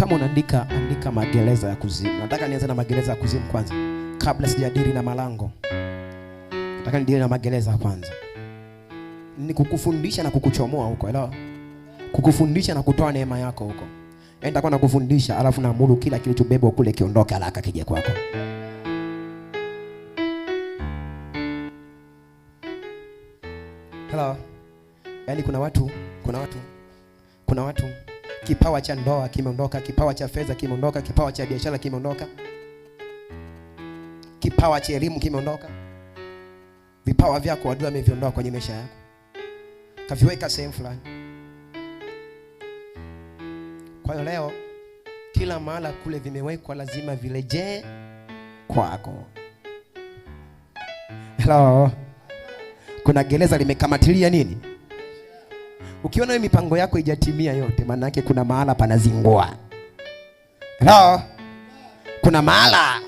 Kama unaandika, andika magereza ya kuzimu. Nataka nianze na magereza ya kuzimu kwanza, kabla sijadili na malango. Nataka nidili na magereza kwanza. Ni kukufundisha na kukuchomoa huko, elewa? Kukufundisha na kutoa neema yako huko. Yaani nitakuwa nakufundisha alafu naamuru kila kilichobebwa kule kiondoke haraka kije kwako. Hello. Yaani kuna watu kipawa cha ndoa kimeondoka, kipawa cha fedha kimeondoka, kipawa cha biashara kimeondoka, kipawa cha elimu kimeondoka. Vipawa vyako adui ameviondoa kwenye maisha yako, kaviweka sehemu fulani. Kwa hiyo leo kila mahala kule vimewekwa lazima virejee kwako. Hello. Kuna gereza limekamatilia nini? Ukiona wewe mipango yako haijatimia yote, maana yake kuna mahala panazingua. Hello. Kuna mahala.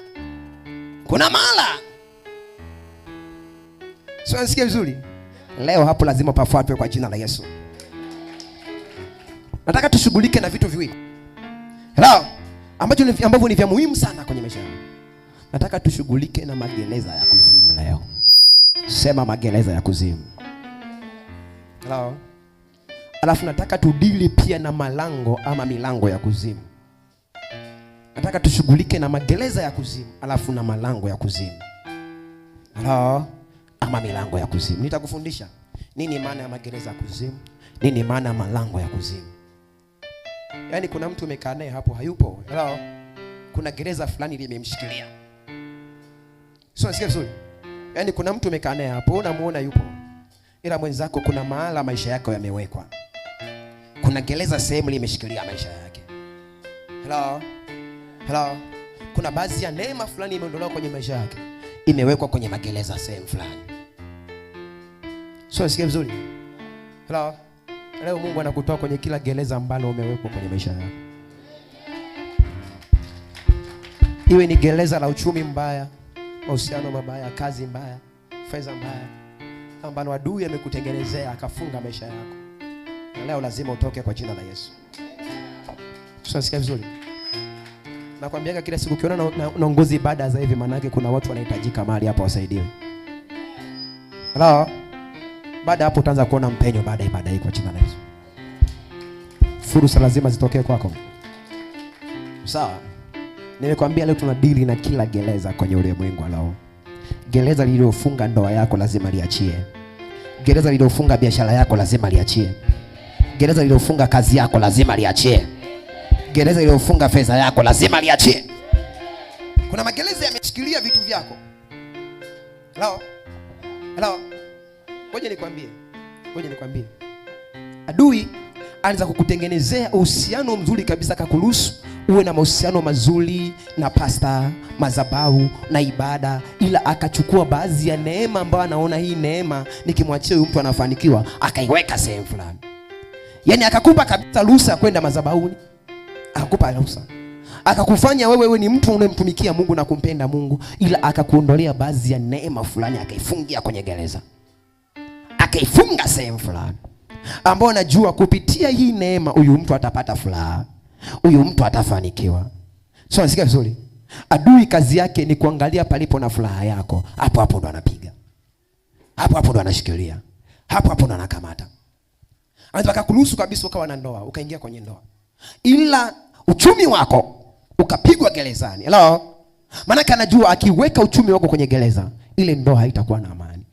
Sio, nisikie vizuri. Leo hapo lazima pafuatwe kwa jina la Yesu. Nataka tushughulike na vitu viwili. Hello. Ambavyo ni vya muhimu sana kwenye maisha yako. Nataka tushughulike na magereza ya kuzimu leo. Sema magereza ya kuzimu. Hello. Alafu nataka tudili pia na malango ama milango ya kuzimu. Nataka tushughulike na magereza ya kuzimu alafu na malango ya kuzimu. Hello. Ama milango ya kuzimu. Nitakufundisha nini maana ya magereza ya kuzimu, nini maana ya malango ya kuzimu. Yaani kuna mtu umekaa naye hapo hayupo. Hello. Kuna gereza fulani limemshikilia. Sio, nisikie vizuri. Yaani kuna mtu umekaa naye hapo unamuona yupo, ila mwenzako kuna mahala maisha yako yamewekwa. Kuna gereza sehemu limeshikilia maisha yake. Hello. Kuna baadhi ya neema fulani imeondolewa kwenye maisha yake, imewekwa kwenye magereza sehemu fulani. Sio, nisikie vizuri. Hello. Leo Mungu anakutoa kwenye kila gereza ambalo umewekwa kwenye maisha yako. Iwe ni gereza la uchumi mbaya, mahusiano mabaya, kazi mbaya, fedha mbaya, ambalo adui amekutengenezea akafunga maisha yako. Na leo lazima utoke kwa jina la Yesu. Tunasikia vizuri. Nakwambiaga kila siku ukiona naongoza ibada za hivi, maana yake kuna watu wanahitajika mahali hapa wasaidiwe. Hello. Baada hapo utaanza kuona mpenyo baada ya ibada hii kwa jina la Yesu. Fursa lazima zitokee kwako. Sawa? Nimekwambia leo tunadili na kila gereza kwenye ulimwengu leo. Gereza lililofunga ndoa yako lazima liachie. Gereza lililofunga biashara yako lazima liachie. Gereza lililofunga kazi yako lazima liachie. Gereza lililofunga fedha yako lazima liachie. Kuna magereza yameshikilia vitu vyako. Hello. Ngoja nikwambie. Adui anaanza kukutengenezea uhusiano mzuri kabisa, akakuruhusu uwe na mahusiano mazuri na pasta, madhabahu na ibada, ila akachukua baadhi ya neema ambayo anaona hii neema nikimwachia huyu mtu anafanikiwa, akaiweka sehemu fulani. Yaani akakupa kabisa ruhusa kwenda madhabahuni. Akakupa ruhusa. Akakufanya wewe ni mtu unayemtumikia Mungu na kumpenda Mungu, ila akakuondolea baadhi ya neema fulani, akaifungia kwenye gereza. Akaifunga sehemu fulani ambao najua kupitia hii neema huyu mtu atapata furaha, huyu mtu atafanikiwa. Sio, nasikia vizuri. Adui kazi yake ni kuangalia palipo na furaha yako, hapo ndo anapiga, hapo ndo anashikilia, hapo ndo anakamata. Anataka kuruhusu kabisa ukawa na ndoa, ukaingia kwenye ndoa, ila uchumi wako ukapigwa gerezani. Hello. Maana anajua akiweka uchumi wako kwenye gereza, ile ndoa haitakuwa na amani,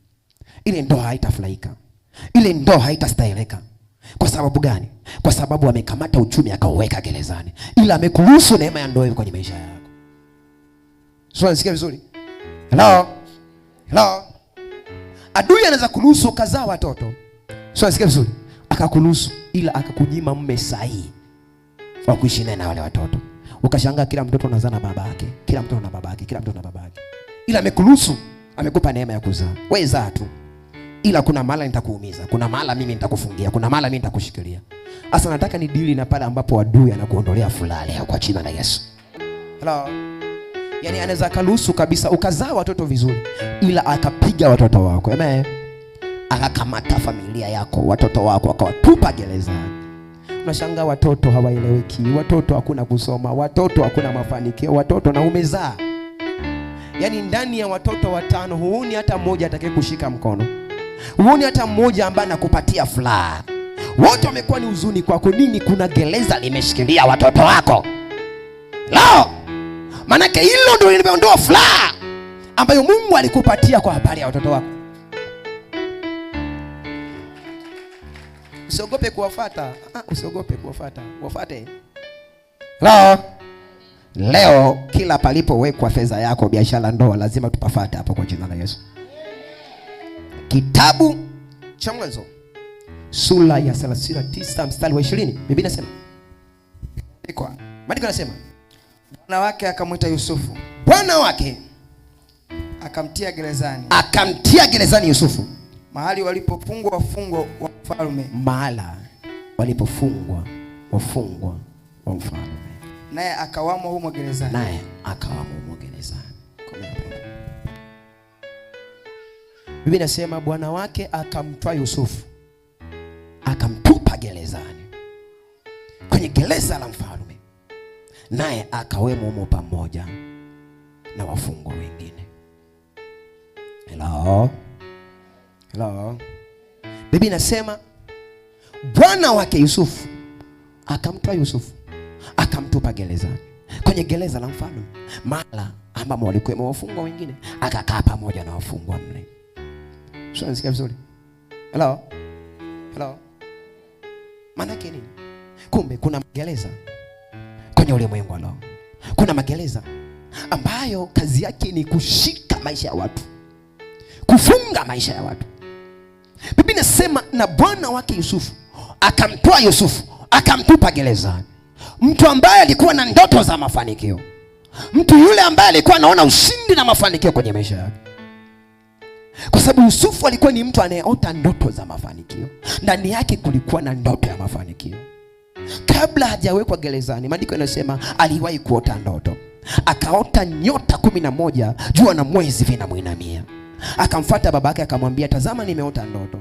ile ndoa haitafurahika, ile ndoa haitastahilika. Kwa sababu gani? Kwa sababu amekamata uchumi akauweka gerezani, ila amekuruhusu neema ya ndoa kwenye maisha yako. Sio, nisikia vizuri. Hello. Adui anaweza kuruhusu ukazaa watoto. Sio, nisikia vizuri. Akakuruhusu ila akakunyima mume sahihi wa kuishi naye na wale watoto. Ukashangaa kila mtoto anazaa na baba yake, kila mtoto na baba yake, kila mtoto na baba yake. Ila amekuruhusu, amekupa neema ya kuzaa. Wewe zaa tu. Ila kuna mahali nitakuumiza, kuna mahali mimi nitakufungia, kuna mahali mimi nitakushikilia. Sasa nataka ni dili na pale ambapo adui anakuondolea furaha leo kwa jina la Yesu. Hello. Yaani anaweza karuhusu kabisa ukazaa watoto vizuri, ila akapiga watoto wako. Amen. Akakamata familia yako, watoto wako akawatupa gerezani. Unashangaa watoto hawaeleweki, watoto hakuna kusoma, watoto hakuna mafanikio, watoto na umezaa. Yaani ndani ya watoto 5 huoni hata mmoja atakaye kushika mkono. Huoni hata mmoja ambaye anakupatia furaha. Wote wamekuwa ni huzuni kwako. Nini? Kuna gereza limeshikilia watoto wako. Lao. Manake hilo ndio limeondoa furaha ambayo Mungu alikupatia kwa habari ya watoto wako. Usiogope kuwafuata. Usiogope kuwafuata. Wafuate. Leo kila palipowekwa fedha yako, biashara, ndoa, lazima tupafuate hapo kwa jina la Yesu. Kitabu cha Mwanzo sura ya 39 mstari wa 20. Biblia inasema, Maandiko yanasema, bwana wake akamwita Yusufu. Bwana wake akamtia gerezani. Akamtia gerezani Yusufu. Mahali walipofungwa wafungwa wa mfalme. Mahala walipofungwa wafungwa wa mfalme. Naye akawamo humo gerezani. Naye akawamo humo gerezani. Biblia inasema bwana wake akamtoa Yusufu, akamtupa gerezani, kwenye gereza la mfalme, naye akawemo humo pamoja na wafungwa wengine. Hello. Biblia inasema bwana wake Yusufu akamtoa Yusufu, akamtupa gerezani, kwenye gereza la mfalme, mahala ambamo walikuwa wafungwa wengine, akakaa pamoja na wafungwa mle. Sio, nisikia vizuri? Hello. Maana yake nini? Kumbe kuna magereza kwenye ulimwengu leo. Kuna magereza ambayo kazi yake ni kushika maisha ya watu, kufunga maisha ya watu. Biblia inasema na bwana wake Yusufu akamtoa Yusufu, akamtupa gerezani. Mtu ambaye alikuwa na ndoto za mafanikio, mtu yule ambaye alikuwa anaona ushindi na mafanikio kwenye maisha yake. Kwa sababu Yusufu alikuwa ni mtu anayeota ndoto za mafanikio. Ndani yake kulikuwa na ndoto ya mafanikio. Kabla hajawekwa gerezani, maandiko yanasema aliwahi kuota ndoto. Akaota nyota 11, jua na mwezi vinamuinamia. Akamfuata babake akamwambia, tazama nimeota ndoto,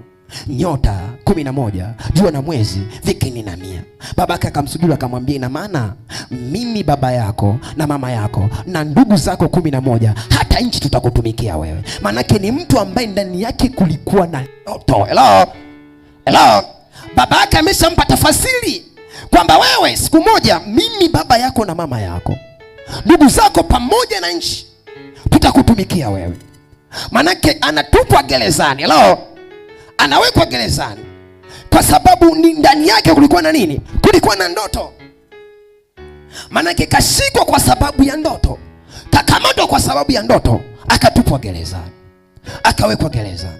nyota 11, jua na mwezi vikininamia. Babake akamsujudu akamwambia, ina maana mimi baba yako na mama yako na ndugu zako 11 hata nchi tutakutumikia wewe. Manake ni mtu ambaye ndani yake kulikuwa na ndoto. Hello. Babake ameshampa tafasiri kwamba wewe siku moja mimi baba yako na mama yako, ndugu zako pamoja na nchi tutakutumikia wewe. Manake anatupwa gerezani. Hello. Anawekwa gerezani kwa sababu ni ndani yake kulikuwa na nini? Kulikuwa na ndoto. Manake kashikwa kwa sababu ya ndoto, kakamatwa kwa sababu ya ndoto, akatupwa gerezani, akawekwa gerezani.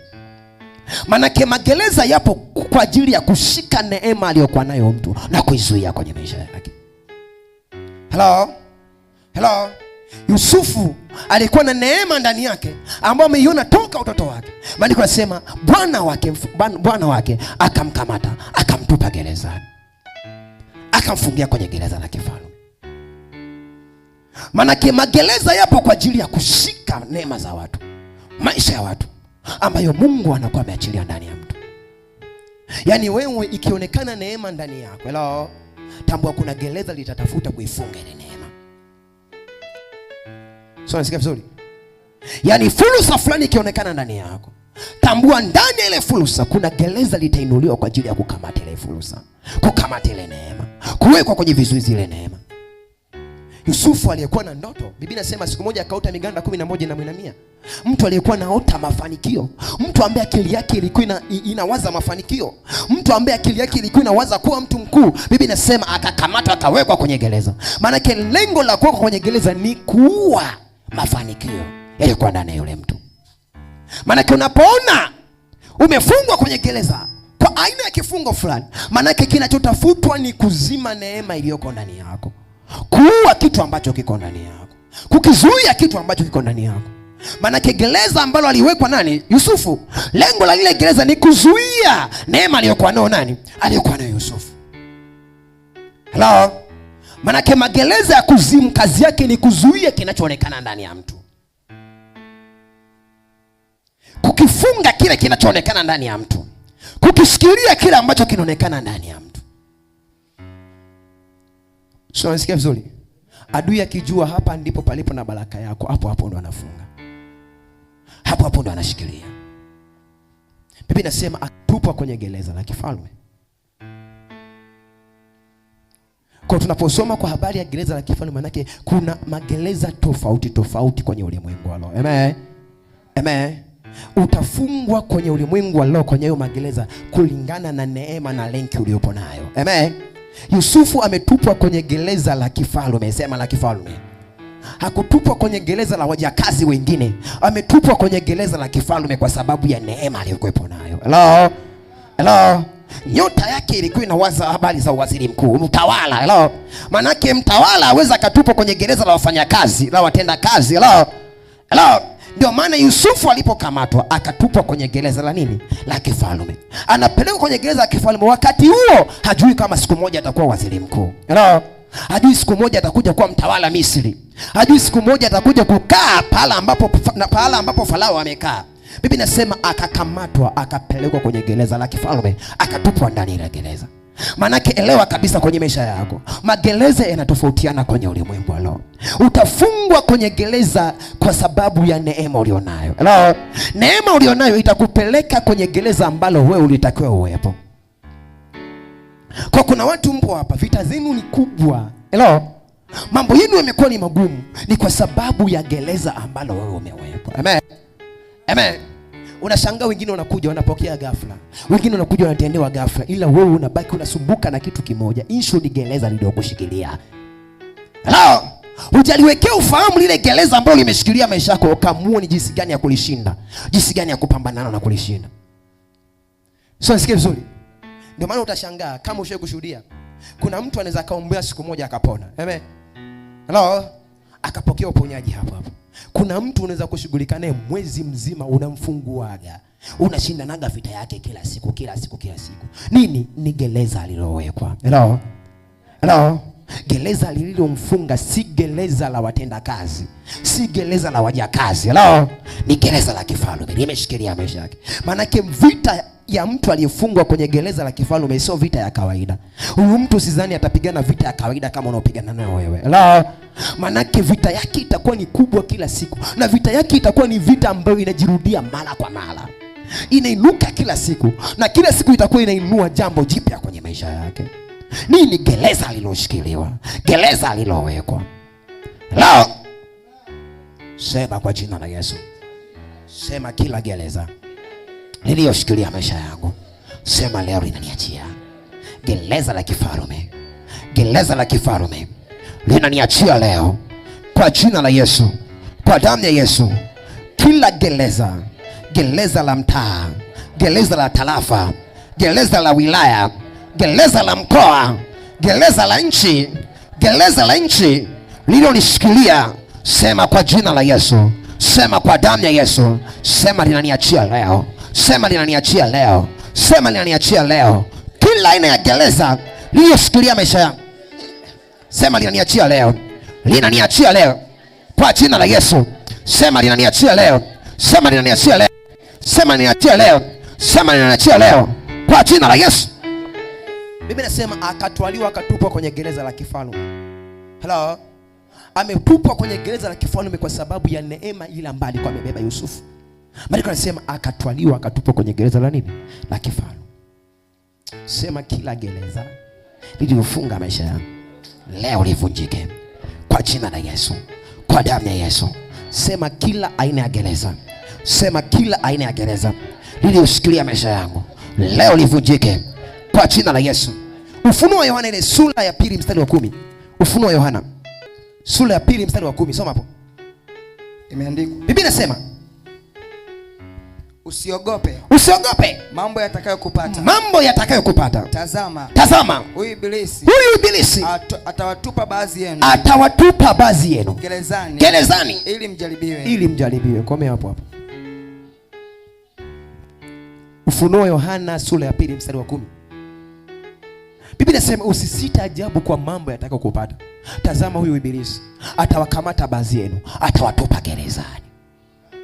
Manake magereza yapo kwa ajili ya kushika neema aliyokuwa nayo mtu na kuizuia kwenye maisha yake. Hello. Yusufu alikuwa na neema ndani yake ambayo ameiona toka utoto wake. Maandiko yanasema bwana wake akamkamata, akamtupa gerezani, akamfungia kwenye gereza la kifalme. Manake magereza yapo kwa ajili ya kushika neema za watu, maisha ya watu ambayo Mungu anakuwa ameachilia ndani ya mtu. Yaani wewe ikionekana neema ndani yako, hello, tambua kuna gereza litatafuta kuifunga ile neema. So nasikia vizuri? Yaani fursa fulani ikionekana ndani yako, tambua ndani ya ile fursa kuna gereza litainuliwa kwa ajili ya kukamata ile fursa, kukamata ile neema, kuwekwa kwenye vizuizi ile neema. Yusufu aliyekuwa na ndoto, Biblia inasema siku moja akaota miganda 11 na mwinamia. Mtu aliyekuwa naota mafanikio, mtu ambaye akili yake ilikuwa inawaza mafanikio, mtu ambaye akili yake ilikuwa inawaza kuwa mtu mkuu, Biblia inasema akakamatwa, akawekwa kwenye gereza. Maana yake lengo la kuwekwa kwenye gereza ni kuua mafanikio yalikuwa ndani ya yule mtu. Maana yake unapoona umefungwa kwenye gereza kwa aina ya kifungo fulani, maana yake kinachotafutwa ni kuzima neema iliyoko ndani yako, kuua kitu ambacho kiko ndani yako, kukizuia kitu ambacho kiko ndani yako. Maana yake gereza ambalo aliwekwa nani? Yusufu. Lengo la lile gereza ni kuzuia neema aliyokuwa nayo nani? Aliyokuwa nayo Yusufu. Hello. Maana yake magereza ya kuzimu kazi yake ni kuzuia kinachoonekana ndani ya mtu, kukifunga kile kinachoonekana ndani ya mtu, kukishikilia kile ambacho kinaonekana ndani ya mtu. Sio, unasikia vizuri? Adui akijua hapa ndipo palipo na baraka yako, hapo hapo ndo anafunga. Hapo hapo ndo anashikilia. Biblia inasema atupwa kwenye gereza la kifalme. Kwa tunaposoma kwa habari ya gereza la kifalme, manake kuna magereza tofauti tofauti kwenye ulimwengu wa roho. Amen. Amen. Utafungwa kwenye ulimwengu wa roho kwenye hiyo magereza kulingana na neema na lenki uliopo nayo. Amen. Yusufu ametupwa kwenye gereza la kifalme, sema la kifalme. Hakutupwa kwenye gereza la wajakazi wengine. Ametupwa kwenye gereza la kifalme kwa sababu ya neema aliyokuwepo nayo. Hello? Hello? Nyota yake ilikuwa inawaza habari za waziri mkuu, mtawala. Hello? Manake mtawala aweza akatupwa kwenye gereza la wafanyakazi, la watenda kazi. Hello? Hello? Ndio maana Yusufu alipokamatwa akatupwa kwenye gereza la nini? La kifalme. Anapelekwa kwenye gereza la kifalme, wakati huo hajui kama siku moja atakuwa waziri mkuu. Hello? Hajui siku moja atakuja kuwa mtawala Misri. Hajui siku moja atakuja kukaa pahala ambapo Farao amekaa. Biblia inasema akakamatwa, akapelekwa kwenye gereza la kifalme, akatupwa ndani ya gereza. Manake elewa kabisa kwenye maisha yako, magereza yanatofautiana kwenye ulimwengu wa roho. Utafungwa kwenye gereza kwa sababu ya neema ulionayo. Hello? Neema ulionayo itakupeleka kwenye gereza ambalo wewe ulitakiwa uwepo. Kwa kuna watu mpo hapa, vita zenu ni kubwa. Hello? Mambo yenu yamekuwa ni magumu, ni kwa sababu ya gereza ambalo wewe umewekwa. Amen. Amen. Unashangaa wengine wanakuja wanapokea ghafla, wengine wanakuja wanatendewa ghafla, ila wewe unabaki unasumbuka na kitu kimoja. Issue ni gereza lililokushikilia. Hello? Hujaliwekea ufahamu lile gereza ambalo limeshikilia maisha yako, ukaamua ni jinsi gani ya kulishinda, jinsi gani ya kupambana na kulishinda. Sio, nisikie vizuri. Ndio maana utashangaa kama ushawahi kushuhudia, kuna mtu anaweza kaombea siku moja akapona. Amen. Hello? Akapokea uponyaji hapo hapo. Kuna mtu unaweza kushughulika naye mwezi mzima, unamfunguaga, unashindanaga vita yake kila siku. Nini? Ni gereza alilowekwa. Hello? Hello? Gereza lililomfunga si gereza la watenda kazi, si gereza la wajakazi. Hello? Ni gereza la kifalme, limeshikilia maisha yake. Manake vita ya mtu aliyefungwa kwenye gereza la kifalme sio vita ya kawaida. Huyu mtu sidhani atapigana vita ya kawaida kama unaopigana nayo wewe. Hello? Manake vita yake itakuwa ni kubwa kila siku, na vita yake itakuwa ni vita ambayo inajirudia mara kwa mara, inainuka kila siku, na kila siku itakuwa inainua jambo jipya kwenye maisha yake. Nini? Gereza aliloshikiliwa, gereza alilowekwa. Hello? Sema kwa jina la Yesu. Sema kila gereza niliyoshikilia maisha yangu, sema leo linaniachia. Gereza la kifalme, gereza la kifalme linaniachia leo kwa jina la Yesu, kwa damu ya Yesu. Kila gereza, gereza la mtaa, gereza la tarafa, gereza la wilaya, gereza la mkoa, gereza la nchi, gereza la nchi lililonishikilia, sema kwa jina la Yesu, sema kwa damu ya Yesu, sema linaniachia leo, sema linaniachia leo, sema linaniachia leo. Kila aina ya gereza lililoshikilia maisha yangu, sema linaniachia leo, linaniachia leo kwa jina la Yesu. Sema linaniachia leo, sema linaniachia leo, sema linaniachia leo, sema linaniachia leo kwa jina la Yesu. Biblia inasema akatwaliwa, akatupwa kwenye gereza la kifalme. Hello? Ametupwa kwenye gereza la kifalme kwa sababu ya neema ile ambayo alikuwa amebeba Yusufu. Maandiko yanasema akatwaliwa, akatupwa kwenye gereza la nini? La kifalme. Sema kila gereza lililofunga maisha yangu leo livunjike kwa jina la Yesu, kwa damu ya Yesu. Sema kila aina ya gereza, sema kila aina ya gereza lililoshikilia maisha yangu leo livunjike kwa jina la Yesu. Ufunuo wa Yohana ile sura ya 2 mstari wa 10. Ufunuo wa Yohana sura ya 2 mstari wa 10. Soma hapo. Imeandikwa. Biblia inasema usiogope, usiogope mambo yatakayokupata, mambo yatakayokupata. Tazama, tazama, huyu ibilisi atawatupa baadhi yenu, atawatupa baadhi yenu gerezani, gerezani ili mjaribiwe, ili mjaribiwe. Komea hapo hapo. Ufunuo Yohana sura ya 2 mstari wa 10. Biblia inasema usisite ajabu kwa mambo yatakayokupata. Tazama, huyu ibilisi atawakamata baadhi yenu, atawatupa gerezani.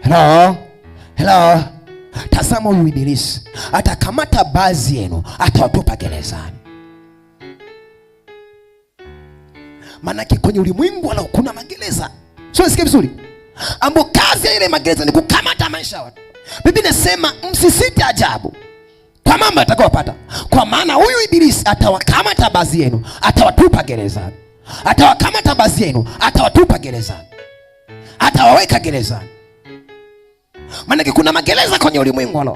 Hello? Hello? Tazama, huyu ibilisi atakamata baadhi yenu, atawatupa gerezani. Maanake kwenye ulimwengu wala kuna magereza. Sio, sikia vizuri. Ambo kazi ya ile magereza ni kukamata maisha ya watu. Biblia inasema msisite ajabu kwa mambo yatakayowapata, kwa maana huyu ibilisi atawakamata baadhi yenu, atawatupa gerezani. Atawakamata baadhi yenu, atawatupa gerezani, atawaweka gerezani. Maanake kuna magereza kwenye ulimwengu wala.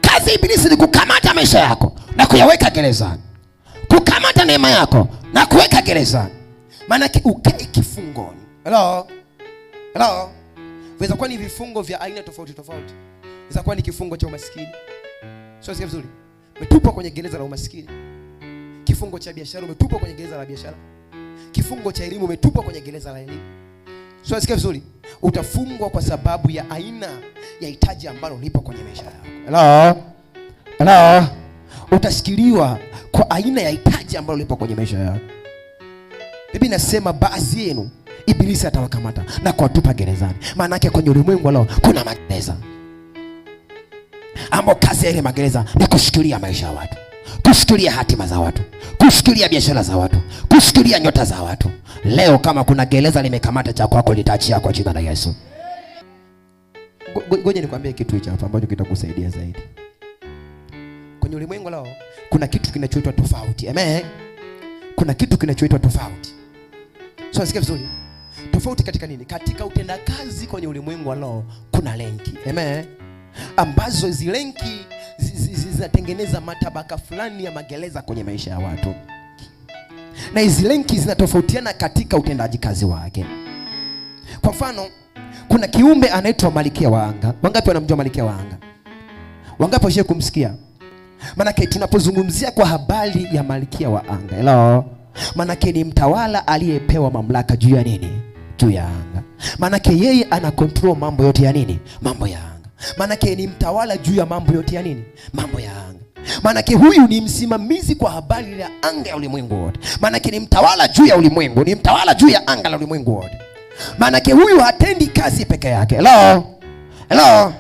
Kazi ya ibilisi ni kukamata maisha yako na kuyaweka gerezani, kukamata neema yako na kuweka gerezani. Maanake ukae kifungoni. Hello? Hello? Weza kuwa ni vifungo vya aina tofauti tofauti. Weza kuwa ni kifungo cha umaskini. Sio, sikia vizuri. Umetupwa kwenye gereza la umaskini. Kifungo cha biashara, umetupwa kwenye gereza la biashara. Kifungo cha elimu, umetupwa kwenye gereza la elimu. Sio, sikia vizuri. Utafungwa kwa sababu ya aina ya hitaji ambalo lipo kwenye maisha yako. Hello? Hello? Utashikiliwa kwa aina ya hitaji ambalo lipo kwenye maisha yako. Biblia inasema baadhi yenu ibilisi atawakamata na kuwatupa gerezani. Maana yake kwenye ulimwengu leo kuna magereza, ambao kazi ya ile magereza ni kushikilia maisha ya watu, kushikilia hatima za watu, kushikilia biashara za watu, kushikilia nyota za watu. Leo kama kuna gereza limekamata cha kwako, litaachia kwa jina la Yesu. Ngoja nikwambie kitu hicho hapa ambacho kitakusaidia zaidi. Kwenye ulimwengu leo kuna kitu kinachoitwa tofauti. Amen. Kuna kitu kinachoitwa tofauti. So sikia vizuri. Tofauti katika nini? Katika utendakazi kwenye ulimwengu leo kuna lenki. Amen. Ambazo hizi lenki zinatengeneza matabaka fulani ya magereza kwenye maisha ya watu. Na hizi lenki zinatofautiana katika utendaji kazi wake. Kwa mfano, kuna kiumbe anaitwa Malkia wa Anga. Wangapi wanamjua Malkia wa Anga? Wangapi washe kumsikia? Manake tunapozungumzia kwa habari ya Malkia wa Anga, hello, manake ni mtawala aliyepewa mamlaka juu ya nini? Juu ya anga. Manake yeye ana control mambo yote ya nini? Mambo ya anga. Manake ni mtawala juu ya mambo yote ya nini? Mambo ya anga. Manake huyu ni msimamizi kwa habari ya anga ya ulimwengu wote. Manake ni mtawala juu ya ulimwengu, ni mtawala juu ya anga la ulimwengu wote. Manake huyu hatendi kazi peke yake. Hello? Hello?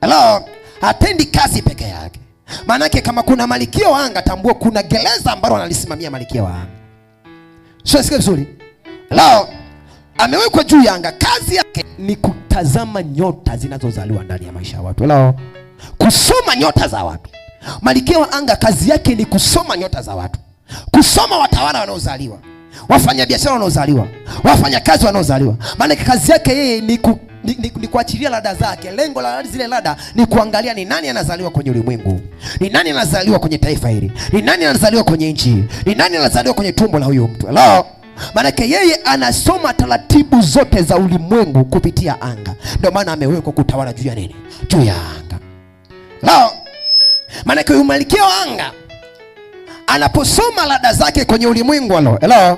Hello? Hatendi kazi peke yake. Manake kama kuna Malkia wa Anga, tambua kuna gereza ambalo analisimamia Malkia wa Anga. Sio, sikia vizuri. Hello? Amewekwa juu ya anga. Kazi yake ni kutazama nyota zinazozaliwa ndani ya maisha ya watu. Hello? Kusoma nyota za watu. Malkia wa Anga kazi yake ni kusoma nyota za watu. Kusoma watawala wanaozaliwa, wafanya biashara wanaozaliwa, wafanya kazi wanaozaliwa. Maana kazi yake yeye ni kuachilia rada zake. Lengo la zile rada ni kuangalia ni nani anazaliwa kwenye ulimwengu, ni nani anazaliwa kwenye taifa hili, ni nani anazaliwa kwenye nchi, ni nani anazaliwa kwenye tumbo la huyo mtu. Hello? Maana yeye anasoma taratibu zote za ulimwengu kupitia anga. Ndio maana amewekwa kutawala juu ya nini? Juu ya anga. Hello? Maana huyu Malkia wa Anga anaposoma rada zake kwenye ulimwengu, hello,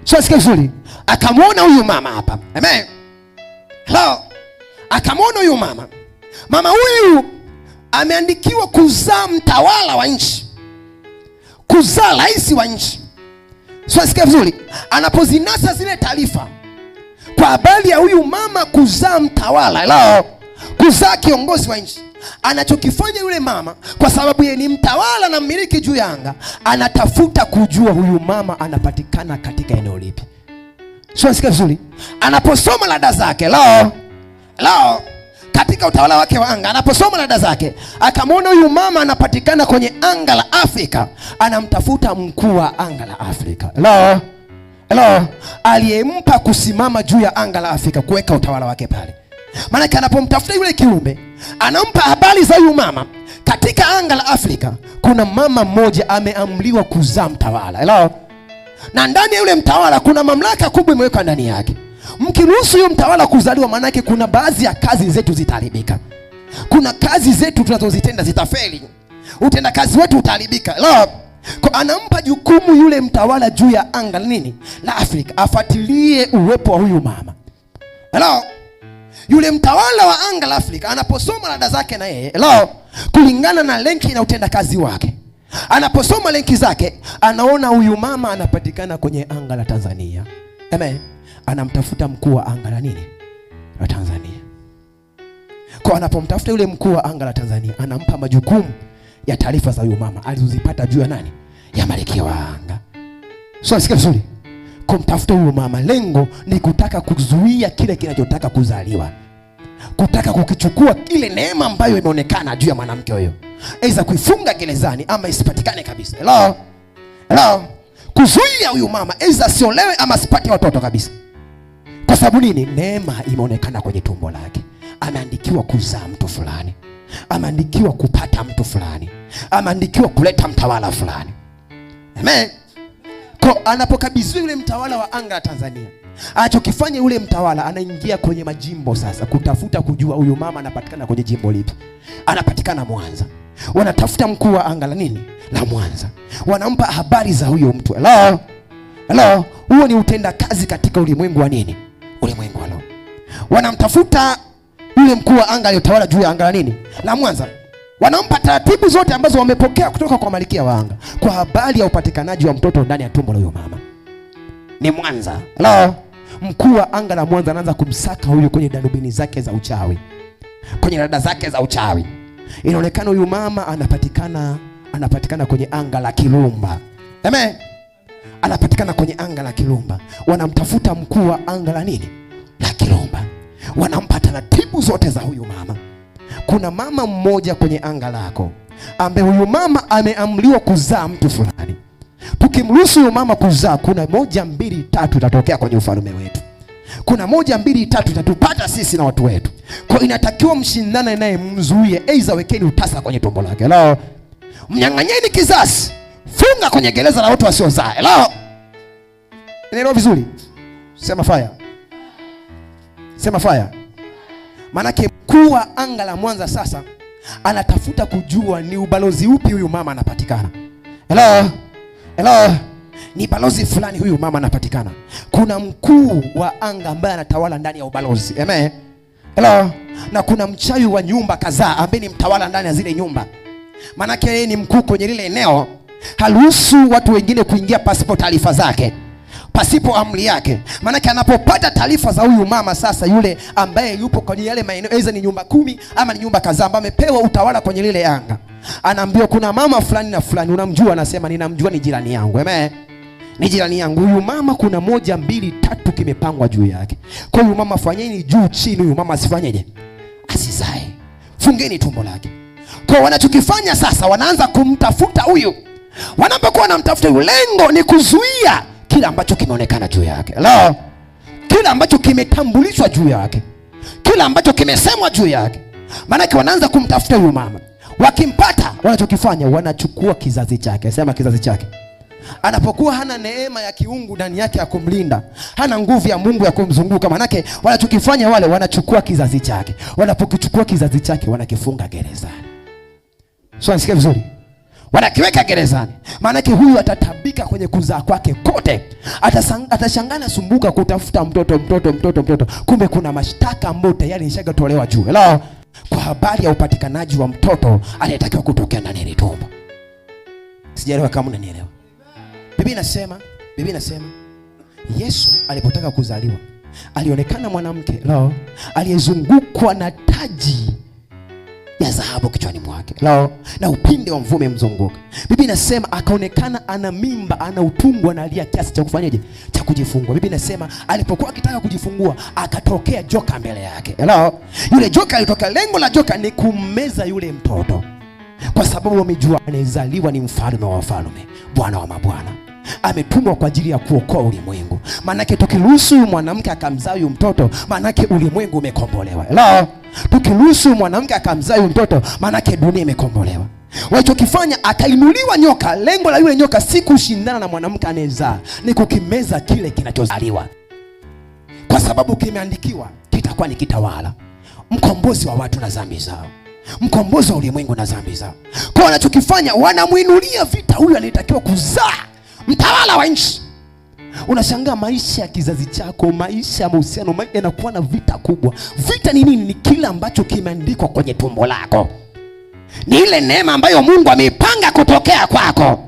sio, sikia vizuri, akamwona huyu mama hapa. Amen. Hello? Akamwona huyu mama. Mama huyu ameandikiwa kuzaa mtawala wa nchi, kuzaa rais wa nchi. Sio, sikia vizuri, anapozinasa zile taarifa kwa habari ya huyu mama kuzaa mtawala, hello, kuzaa kiongozi wa nchi, anachokifanya yule mama, kwa sababu yeye ni mtawala na mmiliki juu ya anga, anatafuta kujua huyu mama anapatikana katika eneo lipi. Sio, sikia vizuri, anaposoma rada zake, hello, katika utawala wake wa anga, anaposoma rada zake akamwona huyu mama anapatikana kwenye anga la Afrika, anamtafuta mkuu wa anga la Afrika, hello, aliyempa kusimama juu ya anga la Afrika, kuweka utawala wake pale. Maana anapomtafuta yule kiumbe, anampa habari za huyu mama. Katika anga la Afrika kuna mama mmoja ameamriwa kuzaa mtawala, hello, na ndani ya yule mtawala kuna mamlaka kubwa imewekwa ndani yake. Mkiruhusu huyo mtawala kuzaliwa, maana yake kuna baadhi ya kazi zetu zitaharibika. Kuna kazi zetu tunazozitenda zitafeli. Utenda kazi wetu utaharibika. Hello? Kwa anampa jukumu yule mtawala juu ya anga nini? La Afrika, afuatilie uwepo wa huyu mama. Hello? Yule mtawala wa anga la Afrika anaposoma rada zake na yeye, hello, kulingana na lenki na utenda kazi wake, anaposoma lenki zake, anaona huyu mama anapatikana kwenye anga la Tanzania. Amen. Anamtafuta mkuu wa anga la nini? La Tanzania. Kwa anapomtafuta yule mkuu wa anga la Tanzania, anampa majukumu ya taarifa za huyu mama alizozipata juu ya nani? Ya Malkia wa Anga. So sikia vizuri. kumtafuta huyo mama, lengo ni kutaka kuzuia kile kinachotaka kuzaliwa, kutaka kukichukua ile neema ambayo imeonekana juu ya mwanamke huyo, aidha kuifunga gerezani ama isipatikane kabisa. Hello, kuzuia huyu mama aidha asiolewe ama asipate watoto kabisa. Kwa sababu nini? Neema imeonekana kwenye tumbo lake, ameandikiwa kuzaa mtu fulani, ameandikiwa kupata mtu fulani, ameandikiwa kuleta mtawala fulani. Amen. Kwa anapokabidhiwa yule mtawala wa anga la Tanzania, anachokifanya yule mtawala, anaingia kwenye majimbo sasa kutafuta kujua huyu mama anapatikana kwenye jimbo lipi. Anapatikana Mwanza, wanatafuta mkuu wa anga la nini, la Mwanza, wanampa habari za huyo mtu. Hello, huo ni utendakazi katika ulimwengu wa nini, ulimwengu wa roho. Wanamtafuta yule mkuu wa anga aliyotawala juu ya anga la nini, la Mwanza, wanampa taratibu zote ambazo wamepokea kutoka kwa malkia wa anga kwa habari ya upatikanaji wa mtoto ndani ya tumbo la huyo mama, ni Mwanza. Hello, mkuu wa anga la Mwanza anaanza kumsaka huyu kwenye darubini zake za uchawi, kwenye rada zake za uchawi. Inaonekana huyu mama anapatikana kwenye anga la Kirumba. Amen. Anapatikana kwenye anga la Kirumba. Wanamtafuta mkuu wa anga la nini, la Kirumba. Wanampa taratibu zote za huyu mama. Kuna mama mmoja kwenye anga lako ambaye huyu mama ameamriwa kuzaa mtu fulani. Tukimruhusu huyu mama kuzaa, kuna 1, 2, 3 itatokea kwenye ufalme wetu. Kuna 1, 2, 3 itatupata sisi na watu wetu. Kwa inatakiwa mshindane naye, mzuie, aidha wekeni utasa kwenye tumbo lake. Hello. Mnyang'anyeni kizazi, funga kwenye gereza la watu wasiozaa. Hello. Nielewa vizuri? Sema fire. Sema fire. Manake mkuu wa anga la Mwanza sasa anatafuta kujua ni ubalozi upi huyu mama anapatikana. Hello. Ni balozi fulani huyu mama anapatikana. Kuna mkuu wa anga ambaye anatawala ndani ya ubalozi. Amen. Hello. Na kuna mchawi wa nyumba kadhaa ambaye ni mtawala ndani ya zile nyumba. Manake yeye ni mkuu kwenye lile eneo. Haruhusu watu wengine kuingia pasipo taarifa zake, pasipo amri yake. Manake anapopata taarifa za huyu mama sasa, yule ambaye yupo kwenye yale maeneo, aidha ni nyumba 10 ama ni nyumba kadhaa ambaye amepewa utawala kwenye lile anga, anaambiwa kuna mama fulani na fulani, unamjua? Anasema ninamjua, ni jirani yangu. Amen. Ni jirani yangu. Huyu mama kuna 1, 2, 3 kimepangwa juu yake. Kwa huyu mama fanyeni juu chini, huyu mama asifanyeje? Asizae. Fungeni tumbo lake. Kwa wanachokifanya sasa, wanaanza kumtafuta huyu. Wanapokuwa wanamtafuta huyu, lengo ni kuzuia kila ambacho kimeonekana juu yake. Hello. Kila ambacho kimetambulishwa juu yake, kila ambacho kimesemwa juu yake. Maana wanaanza kumtafuta huyu mama. Wakimpata, wanachokifanya wanachukua kizazi chake. Sema kizazi chake. Anapokuwa hana neema ya kiungu ndani yake ya kumlinda, hana nguvu ya Mungu ya kumzunguka, manake wanachokifanya wale, wanachukua kizazi chake. Wanapokichukua kizazi chake, wanakifunga gerezani. Sio, nasikia vizuri? Wanakiweka gerezani. Manake huyu atatabika kwenye kuzaa kwake kote. Atashangana sumbuka kutafuta mtoto. Kumbe kuna mashtaka ambayo tayari yashagatolewa juu. Hello. Kwa habari ya upatikanaji wa mtoto anayetakiwa kutokea ndani ya tumbo. Sijaelewa kama unanielewa. Biblia inasema Yesu alipotaka kuzaliwa, alionekana mwanamke aliyezungukwa na taji ya dhahabu kichwani mwake, na upinde wa mvume mzunguka. Biblia inasema akaonekana ana mimba, ana utungu, analia kiasi cha kufanyaje, cha kujifungua. Biblia inasema alipokuwa akitaka kujifungua, akatokea joka mbele yake. Yule joka alitokea, lengo la joka ni kummeza yule mtoto, kwa sababu wamejua anayezaliwa ni mfalme wa wafalme, Bwana wa mabwana. Ametumwa kwa ajili ya kuokoa ulimwengu. Manake tukiruhusu mwanamke akamzaa huyu mtoto, manake ulimwengu umekombolewa. Hello. Tukiruhusu mwanamke akamzaa huyu mtoto, manake dunia imekombolewa. Walichokifanya, akainuliwa nyoka. Lengo la yule nyoka si kushindana na mwanamke anayezaa, ni kukimeza kile kinachozaliwa, kwa sababu kimeandikiwa kitakuwa ni kitawala, mkombozi wa watu na dhambi zao, mkombozi wa ulimwengu na dhambi zao. Kwa wanachokifanya, wanamuinulia vita huyu anayetakiwa kuzaa mtawala wa nchi. Unashangaa maisha ya kizazi chako, maisha ya mahusiano yanakuwa na vita kubwa. Vita ni nini? Ni kile ambacho kimeandikwa kwenye tumbo lako. Ni ile neema ambayo Mungu ameipanga kutokea kwako.